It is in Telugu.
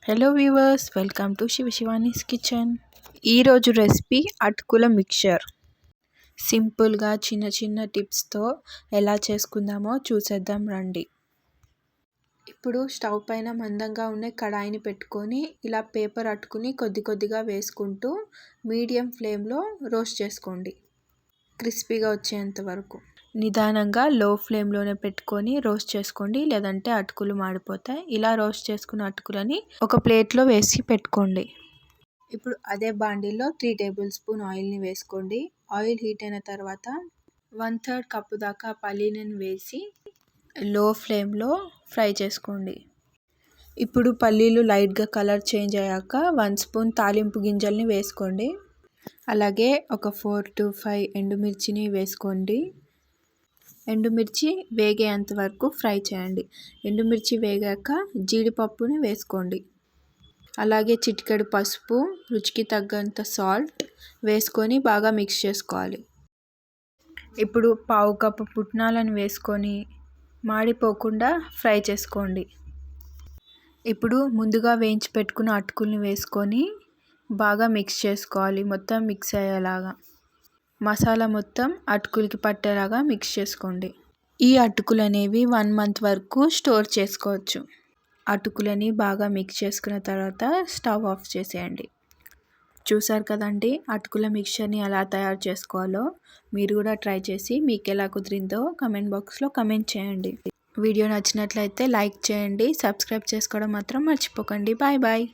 Hello viewers, welcome to Shivani's kitchen. ఈరోజు రెసిపీ అటుకుల మిక్చర్. సింపుల్గా చిన్న చిన్న టిప్స్తో ఎలా చేసుకుందామో చూసేద్దాం రండి. ఇప్పుడు స్టవ్ పైన మందంగా ఉండే కడాయిని పెట్టుకొని ఇలా పేపర్ అటుకుని కొద్ది కొద్దిగా వేసుకుంటూ మీడియం ఫ్లేమ్లో రోస్ట్ చేసుకోండి, క్రిస్పీగా వచ్చేంత వరకు. నిదానంగా లో ఫ్లేమ్లోనే పెట్టుకొని రోస్ట్ చేసుకోండి, లేదంటే అటుకులు మాడిపోతాయి. ఇలా రోస్ట్ చేసుకున్న అటుకులని ఒక ప్లేట్లో వేసి పెట్టుకోండి. ఇప్పుడు అదే బాండీలో 3 టేబుల్ స్పూన్ ఆయిల్ని వేసుకోండి. ఆయిల్ హీట్ అయిన తర్వాత 1/3 కప్పు దాకా పల్లీలను వేసి లో ఫ్లేమ్లో ఫ్రై చేసుకోండి. ఇప్పుడు పల్లీలు లైట్గా కలర్ చేంజ్ అయ్యాక 1 స్పూన్ తాలింపు గింజల్ని వేసుకోండి. అలాగే ఒక 4 to 5 ఎండుమిర్చిని వేసుకోండి. ఎండుమిర్చి వేగేంత వరకు ఫ్రై చేయండి. ఎండుమిర్చి వేగాక జీడిపప్పుని వేసుకోండి. అలాగే చిటికెడు పసుపు, రుచికి తగ్గంత సాల్ట్ వేసుకొని బాగా మిక్స్ చేసుకోవాలి. ఇప్పుడు 1/2 కప్పు పుట్నాలను వేసుకొని మాడిపోకుండా ఫ్రై చేసుకోండి. ఇప్పుడు ముందుగా వేయించి పెట్టుకున్న అటుకుల్ని వేసుకొని బాగా మిక్స్ చేసుకోవాలి, మొత్తం మిక్స్ అయ్యేలాగా. మసాలా మొత్తం అటుకులకి పట్టేలాగా మిక్స్ చేసుకోండి. ఈ అటుకులు అనేవి 1 మంత్ వరకు స్టోర్ చేసుకోవచ్చు. అటుకులని బాగా మిక్స్ చేసుకున్న తర్వాత స్టవ్ ఆఫ్ చేసేయండి. చూసారు కదండి అటుకుల మిక్చర్ని ఎలా తయారు చేసుకోవాలో. మీరు కూడా ట్రై చేసి మీకు ఎలా కుదిరిందో కమెంట్ బాక్స్లో కమెంట్ చేయండి. వీడియో నచ్చినట్లయితే లైక్ చేయండి, సబ్స్క్రైబ్ చేసుకోవడం మాత్రం మర్చిపోకండి. Bye bye.